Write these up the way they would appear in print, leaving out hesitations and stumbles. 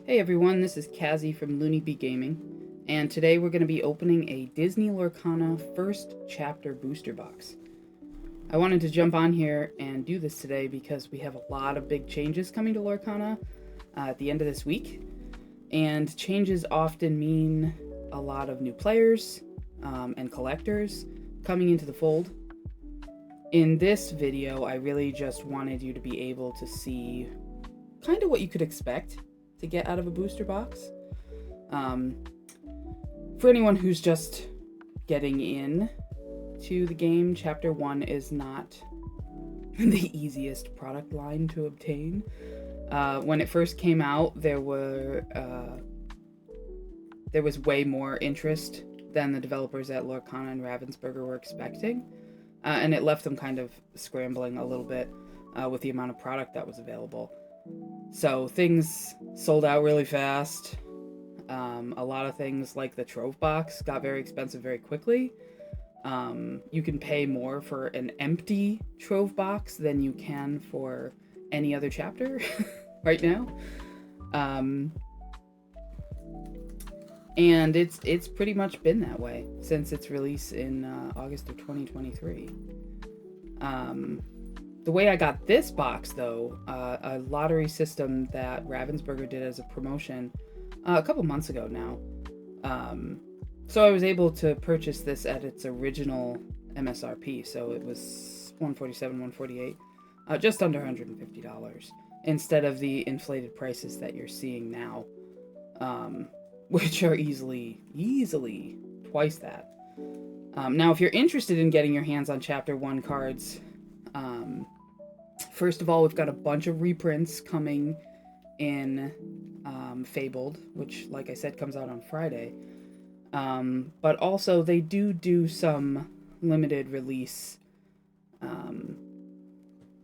Hey everyone, this is Kazzy from Looney Bee Gaming, and today we're going to be opening a Disney Lorcana first chapter booster box. I wanted to jump on here and do this today because we have a lot of big changes coming to Lorcana at the end of this week, and changes often mean a lot of new players and collectors coming into the fold. In this video, I really just wanted you to be able to see kind of what you could expect to get out of a booster box. For anyone who's just getting in to the game, Chapter 1 is not the easiest product line to obtain. When it first came out, there was way more interest than the developers at Lorcana and Ravensburger were expecting, and it left them kind of scrambling a little bit with the amount of product that was available. So things sold out really fast. A lot of things like the Trove box got very expensive very quickly. You can pay more for an empty Trove box than you can for any other chapter right now. And it's pretty much been that way since its release in August of 2023. The way I got this box, though, a lottery system that Ravensburger did as a promotion a couple months ago now. So I was able to purchase this at its original MSRP, so it was $147, $148, just under $150, instead of the inflated prices that you're seeing now, which are easily twice that. Now, if you're interested in getting your hands on Chapter 1 cards, first of all, we've got a bunch of reprints coming in FABLED, which, like I said, comes out on Friday. But also, they do some limited release,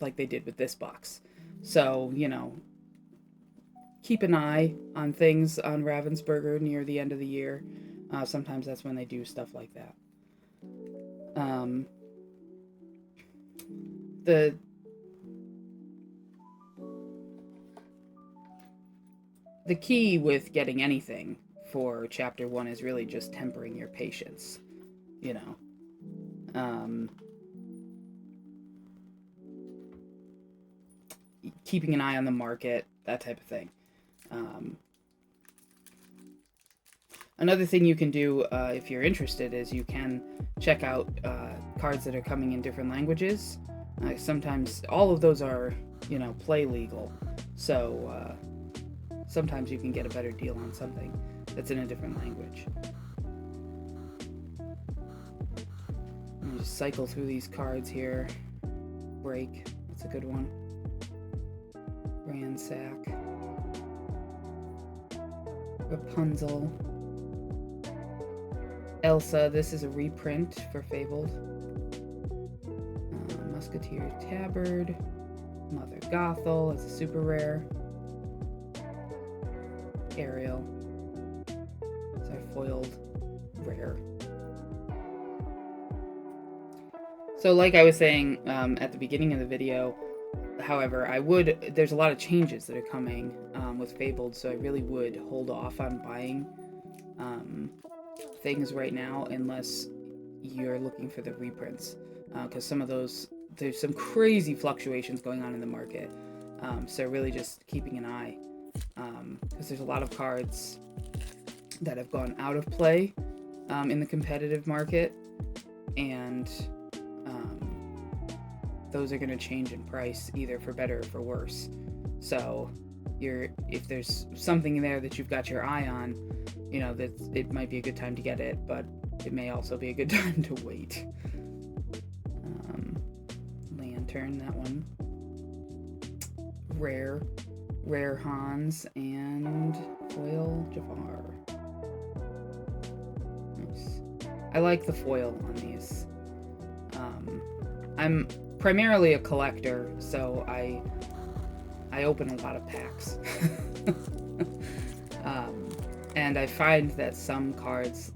like they did with this box. So, you know, keep an eye on things on Ravensburger near the end of the year. Sometimes that's when they do stuff like that. The key with getting anything for Chapter 1 is really just tempering your patience, you know. Keeping an eye on the market, that type of thing. Another thing you can do if you're interested is you can check out cards that are coming in different languages. Sometimes all of those are, you know, play legal, so sometimes you can get a better deal on something that's in a different language. Let me just cycle through these cards here. Break, that's a good one. Ransack. Rapunzel. Elsa, this is a reprint for Fabled. Musketeer Tabard. Mother Gothel is a super rare. Ariel. It's our foiled rare. So like I was saying at the beginning of the video, however, there's a lot of changes that are coming with Fabled, so I really would hold off on buying things right now unless you're looking for the reprints, because some of those, there's some crazy fluctuations going on in the market, so really just keeping an eye, because there's a lot of cards that have gone out of play in the competitive market, and those are going to change in price either for better or for worse. So if there's something there that you've got your eye on, you know, that it might be a good time to get it, but it may also be a good time to wait. Lantern, that one. Rare Hans, and foil Jafar. Nice. I like the foil on these. I'm primarily a collector, so I open a lot of packs. And I find that some cards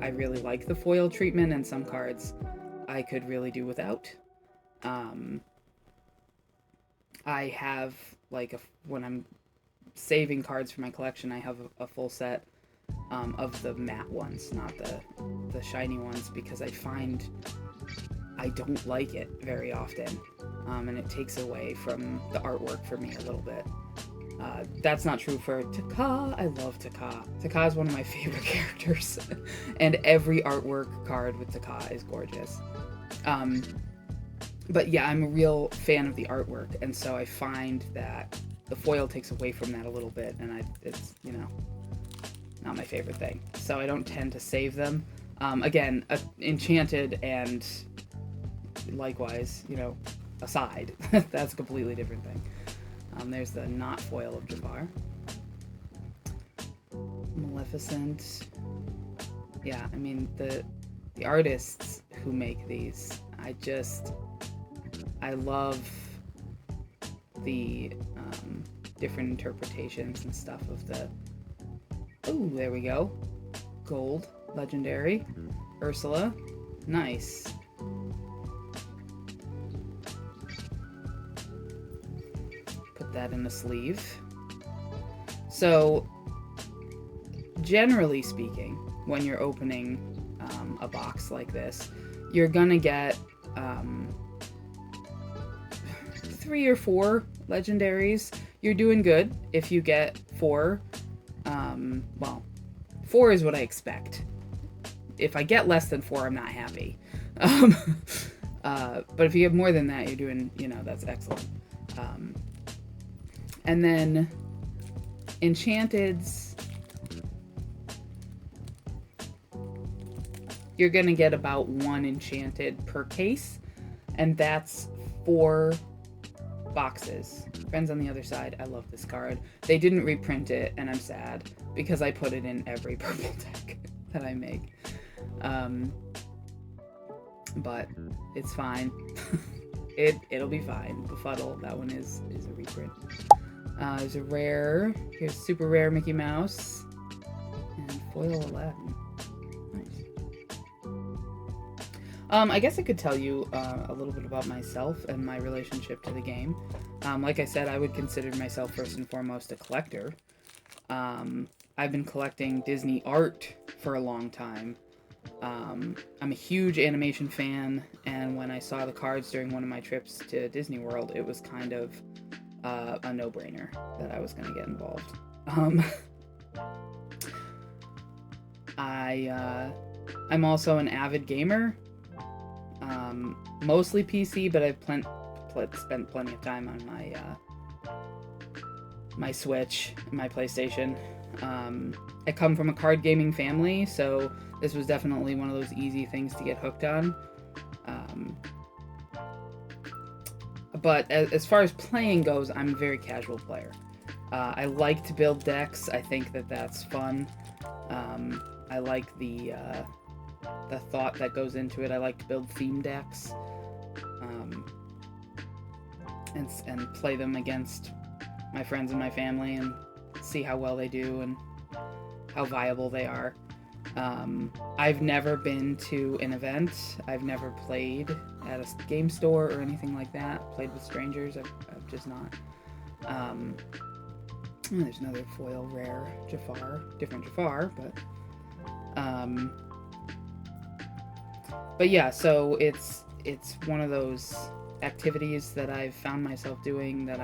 I really like the foil treatment, and some cards I could really do without. I have, like, when I'm saving cards for my collection. I have a full set of the matte ones, not the shiny ones, because I find I don't like it very often, and it takes away from the artwork for me a little bit. That's not true for Taka. I love Taka. Taka is one of my favorite characters, and every artwork card with Taka is gorgeous. But yeah, I'm a real fan of the artwork, and so I find that the foil takes away from that a little bit, and it's, you know, not my favorite thing. So I don't tend to save them. Again, Enchanted and likewise, you know, aside, that's a completely different thing. There's the not foil of Jafar. Maleficent. Yeah, I mean, the artists who make these, I love the different interpretations and stuff of the... Oh, there we go. Gold, legendary. Ursula, nice. Put that in the sleeve. So, generally speaking, when you're opening a box like this, you're gonna get 3 or 4 legendaries. You're doing good if you get 4. Well, 4 is what I expect. If I get less than 4, I'm not happy. But if you get more than that, you're doing, you know, that's excellent. And then Enchanteds, you're gonna get about 1 enchanted per case, and that's 4 boxes. Friends on the Other Side, I love this card. They didn't reprint it, and I'm sad, because I put it in every purple deck that I make. But it's fine. It'll be fine. Befuddle, that one is a reprint. There's a rare. Here's super rare Mickey Mouse. And foil Aladdin. Nice. I guess I could tell you a little bit about myself and my relationship to the game. Like I said, I would consider myself first and foremost a collector. I've been collecting Disney art for a long time. I'm a huge animation fan, and when I saw the cards during one of my trips to Disney World, it was kind of a no-brainer that I was going to get involved. I'm also an avid gamer, mostly PC, but I've spent plenty of time on my Switch, my PlayStation. I come from a card gaming family, so this was definitely one of those easy things to get hooked on. But as far as playing goes, I'm a very casual player. I like to build decks. I think that that's fun. I like the thought that goes into it. I like to build theme decks and play them against my friends and my family and see how well they do and how viable they are. I've never been to an event. I've never played at a game store or anything like that. Played with strangers. I've just not. There's another foil rare Jafar. Different Jafar, but yeah, so it's one of those activities that I've found myself doing that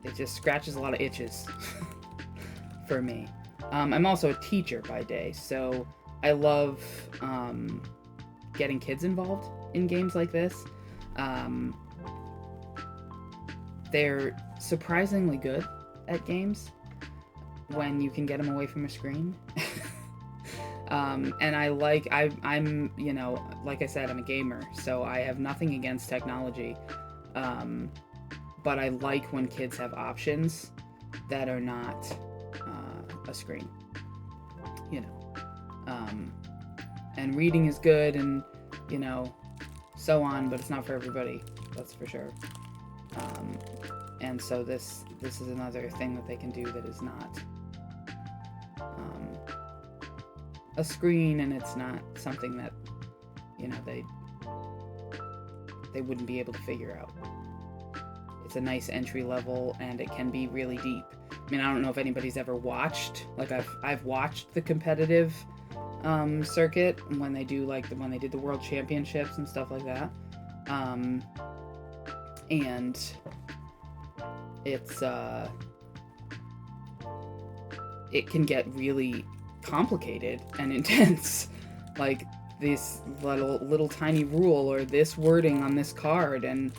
it just scratches a lot of itches for me. I'm also a teacher by day, so I love getting kids involved in games like this. They're surprisingly good at games when you can get them away from a screen. And I'm, you know, like I said, I'm a gamer, so I have nothing against technology. But I like when kids have options that are not a screen, you know. And reading is good and, you know, so on, but it's not for everybody, that's for sure. And so this is another thing that they can do that is not a screen, and it's not something that, you know, they wouldn't be able to figure out. it's a nice entry level, and it can be really deep. I mean, I don't know if anybody's ever watched, like I've watched the competitive circuit when they do when they did the world championships and stuff like that. And it's it can get really complicated and intense, like this little tiny rule or this wording on this card, and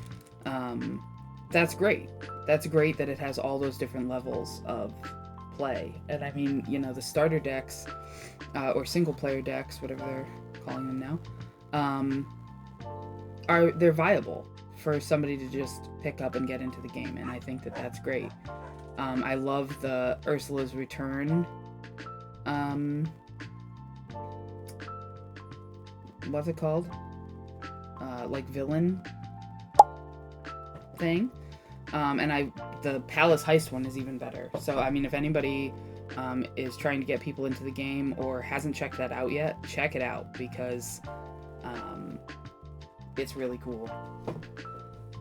that's great. That's great that it has all those different levels of play. And I mean, you know, the starter decks or single player decks, whatever they're calling them now, they're viable for somebody to just pick up and get into the game, and I think that that's great. I love the Ursula's Return what's it called? Like villain thing. And the Palace Heist one is even better. So, I mean, if anybody is trying to get people into the game or hasn't checked that out yet, check it out, because it's really cool.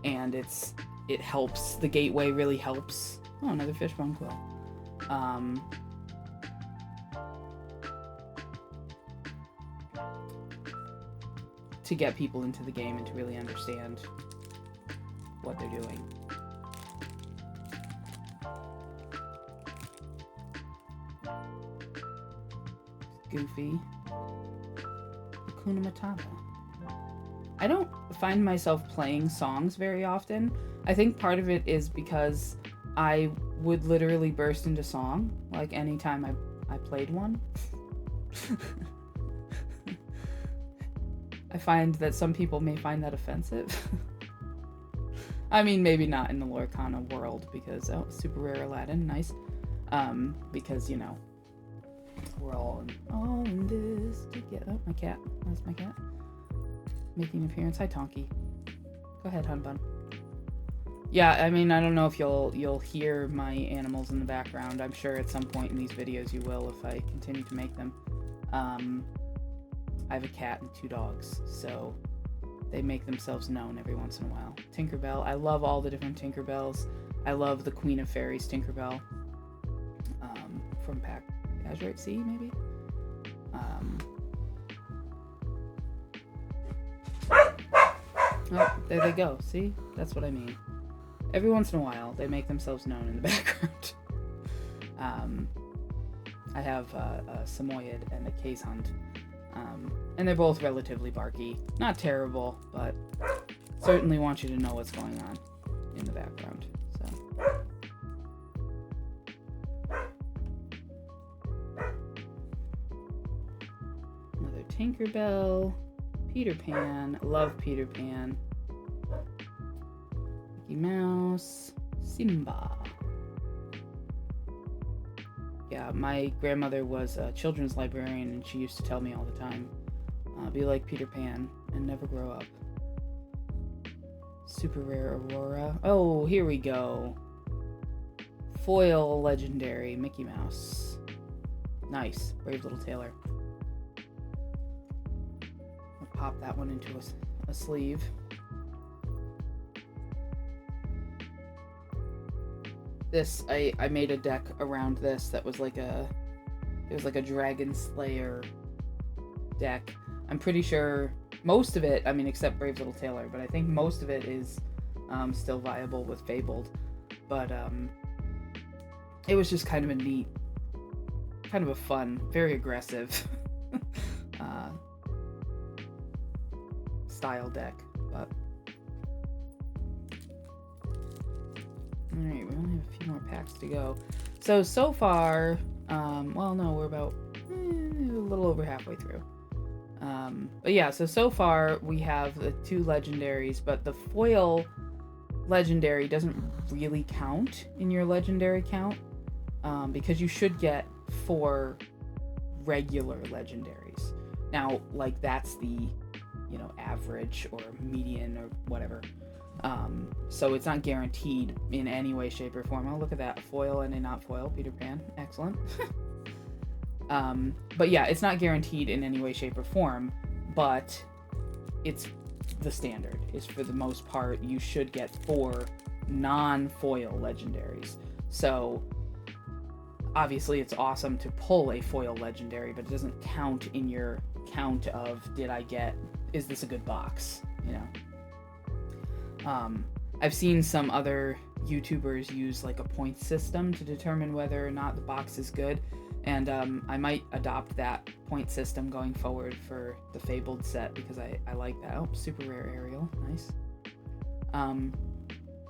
And it helps. The gateway really helps. Oh, another fishbone quill. To get people into the game and to really understand what they're doing. Goofy. Hakuna Matata. I don't find myself playing songs very often. I think part of it is because I would literally burst into song, like anytime I played one. I find that some people may find that offensive. I mean, maybe not in the Lorcana world, because, oh, super rare Aladdin, nice. Because, you know, we're all in this together. Oh, my cat. That's my cat. Making an appearance. Hi, Tonky. Go ahead, hun bun. Yeah, I mean, I don't know if you'll hear my animals in the background. I'm sure at some point in these videos you will, if I continue to make them. I have a cat and 2 dogs, so they make themselves known every once in a while. Tinkerbell. I love all the different Tinkerbells. I love the Queen of Fairies Tinkerbell. From Azurite Sea, maybe? Oh, there they go. See? That's what I mean. Every once in a while, they make themselves known in the background. I have a Samoyed and a Case Hunt. And they're both relatively barky. Not terrible, but certainly want you to know what's going on in the background. So. Another Tinkerbell. Peter Pan. Love Peter Pan. Mickey Mouse. Simba. Yeah, my grandmother was a children's librarian, and she used to tell me all the time, be like Peter Pan and never grow up. Super rare Aurora. Oh, here we go. Foil legendary Mickey Mouse. Nice. Brave little Tailor. I'll pop that one into a sleeve. This, I made a deck around this that was like it was like a Dragon Slayer deck. I'm pretty sure most of it, I mean, except Brave Little Tailor, but I think most of it is still viable with Fabled. But it was just kind of a neat, kind of a fun, very aggressive style deck. But alright, we only have a few more packs to go. So far, well, no, we're about a little over halfway through. But yeah, so far we have the 2 legendaries, but the foil legendary doesn't really count in your legendary count, because you should get 4 regular legendaries. Now, like, that's the, you know, average or median or whatever. So it's not guaranteed in any way, shape, or form. Oh, look at that. A foil and a not foil. Peter Pan. Excellent. But yeah, it's not guaranteed in any way, shape, or form, but it's the standard. Is for the most part, you should get 4 non-foil legendaries. So obviously it's awesome to pull a foil legendary, but it doesn't count in your count of is this a good box, you know? I've seen some other YouTubers use like a point system to determine whether or not the box is good, and I might adopt that point system going forward for the Fabled set, because I like that. Oh, super rare Ariel, nice.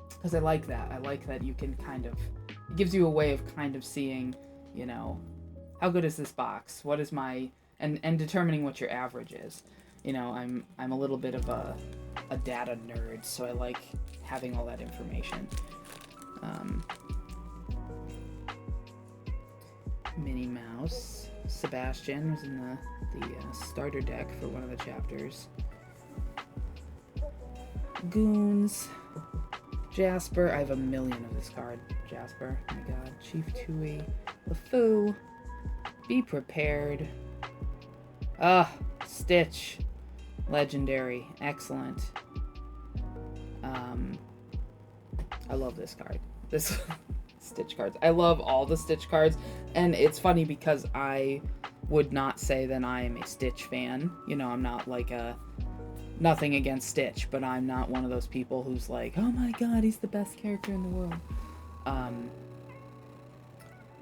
Because I like that you can kind of, it gives you a way of kind of seeing, you know, how good is this box, what is my, and determining what your average is. You know, I'm a little bit of a data nerd, so I like having all that information. Minnie Mouse. Sebastian was in the starter deck for one of the chapters. Goons. Jasper. I have a million of this card. Jasper. Oh my god. Chief Tui. LeFou. Be prepared. Stitch. Legendary. Excellent. I love this card. This Stitch cards. I love all the Stitch cards, and it's funny because I would not say that I am a Stitch fan. You know, I'm not like nothing against Stitch, but I'm not one of those people who's like, oh my god, he's the best character in the world.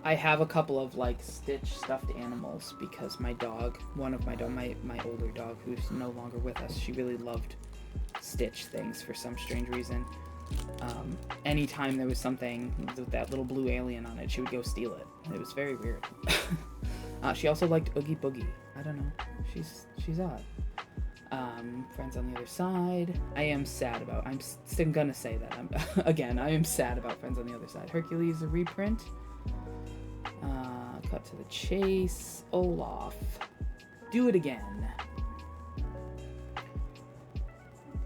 I have a couple of like Stitch stuffed animals because my dog, my older dog who's no longer with us, she really loved Stitch things for some strange reason. Anytime there was something with that little blue alien on it, she would go steal it. It was very weird. She also liked Oogie Boogie. I don't know. She's odd. Friends on the Other Side. I am sad about. I'm still gonna say that. I am sad about Friends on the Other Side. Hercules, a reprint. Cut to the chase. Olaf. Do it again.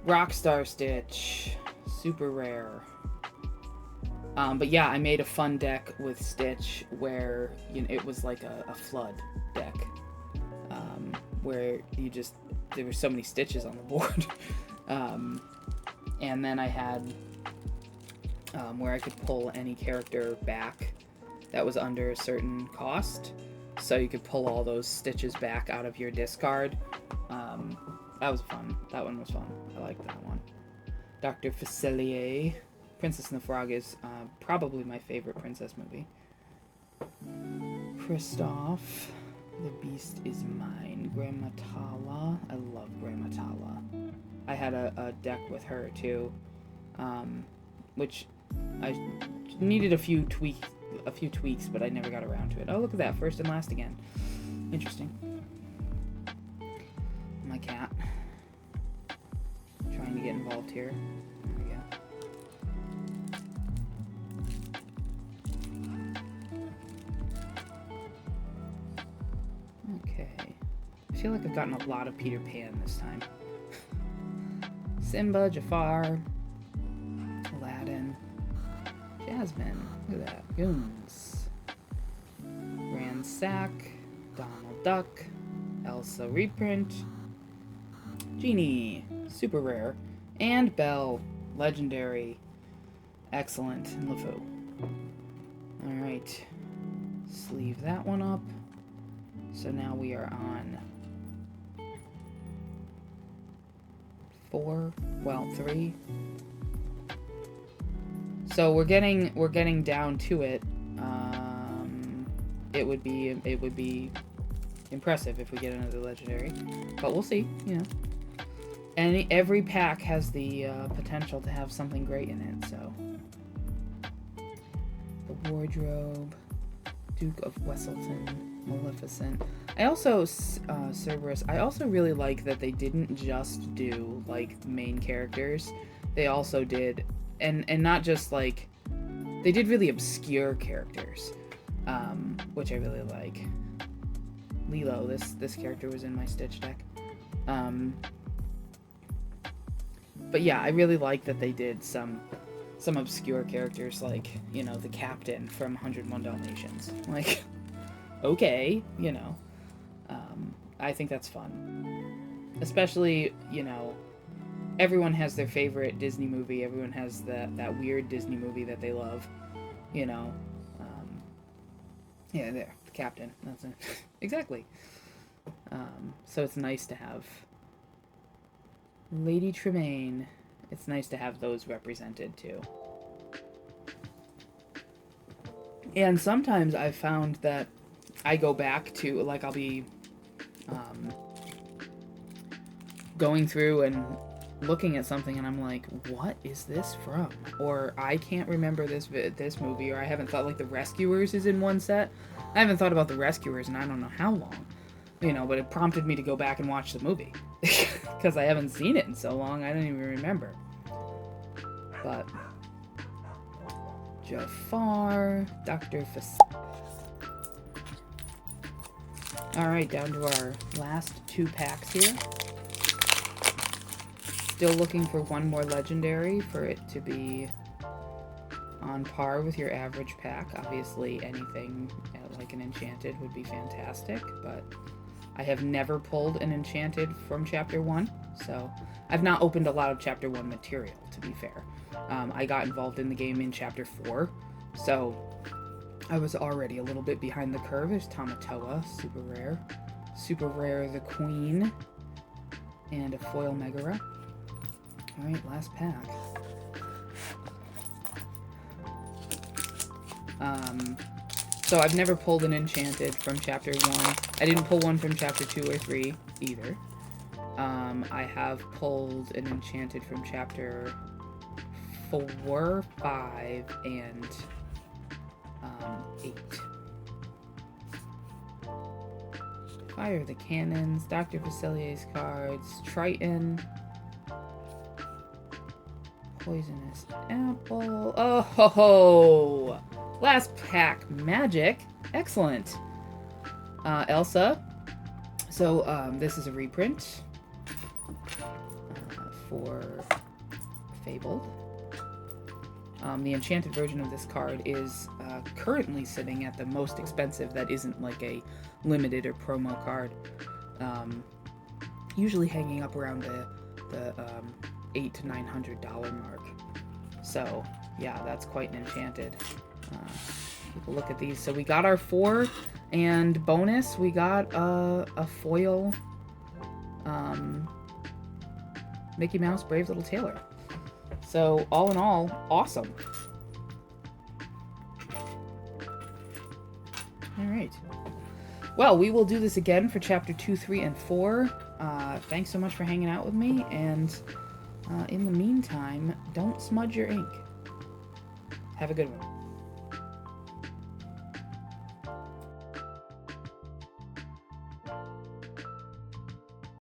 Rockstar Stitch. Super rare. But yeah, I made a fun deck with Stitch where, you know, it was like a flood deck. Where there were so many Stitches on the board. And then I had where I could pull any character back that was under a certain cost. So you could pull all those Stitches back out of your discard. That was fun. That one was fun. I liked that one. Dr. Facilier. Princess and the Frog is probably my favorite princess movie. Kristoff. The Beast is Mine. Grammatala. I love Grammatala. I had a deck with her too, which I needed a few tweaks, but I never got around to it. Oh, look at that. First and last again. Interesting. My cat. Trying to get involved here. There we go. Okay. I feel like I've gotten a lot of Peter Pan this time. Simba, Jafar, Aladdin, Jasmine. Look at that. Goons. Ransack, Donald Duck, Elsa reprint, Genie, super rare, and Belle, legendary, excellent, and LeFou. Alright, sleeve that one up. So now we are on 3. So we're getting down to it. It would be impressive if we get another legendary, but we'll see. You know, and every pack has the potential to have something great in it. So the Wardrobe, Duke of Wesselton, Maleficent. I also Cerberus. I also really like that they didn't just do like the main characters. They also did, and not just like, they did really obscure characters, which I really like. Lilo, this character was in my Stitch deck. But yeah, I really like that they did some obscure characters, like, you know, the captain from 101 Dalmatians. Like, okay, you know. I think that's fun. Especially, you know, everyone has their favorite Disney movie. Everyone has that weird Disney movie that they love, you know. Yeah, there, the captain. That's it. Exactly. So it's nice to have Lady Tremaine. It's nice to have those represented too. And sometimes I've found that I go back to, like, I'll be going through and looking at something and I'm like, what is this from? Or I can't remember this movie, or I haven't thought, like, The Rescuers is in one set. I haven't thought about The Rescuers in I don't know how long, you know, but it prompted me to go back and watch the movie because I haven't seen it in so long I don't even remember. But Jafar, Dr. Alright, down to our last 2 packs here. Still looking for one more legendary for it to be on par with your average pack. Obviously, anything like an enchanted would be fantastic, but I have never pulled an enchanted from Chapter 1, so I've not opened a lot of Chapter 1 material, to be fair. I got involved in the game in Chapter 4, so I was already a little bit behind the curve. There's Tamatoa, super rare. Super rare, the Queen, and a foil Megara. Alright, last pack. So I've never pulled an enchanted from Chapter 1. I didn't pull one from Chapter 2 or 3 either. I have pulled an enchanted from Chapter 4, 5, and 8. Fire the Cannons, Dr. Facilier's cards, Triton, Poisonous Apple. Oh ho ho! Last pack, Magic. Excellent. Elsa. So this is a reprint for Fabled. The enchanted version of this card is currently sitting at the most expensive that isn't like a limited or promo card. Usually hanging up around the $800 to $900 mark. So yeah, that's quite an enchanted. Take a look at these. So we got our 4, and bonus we got a foil Mickey Mouse Brave Little Tailor. So all in all, awesome. All right. Well, we will do this again for Chapter 2, 3, and 4. Thanks so much for hanging out with me, and in the meantime, don't smudge your ink. Have a good one.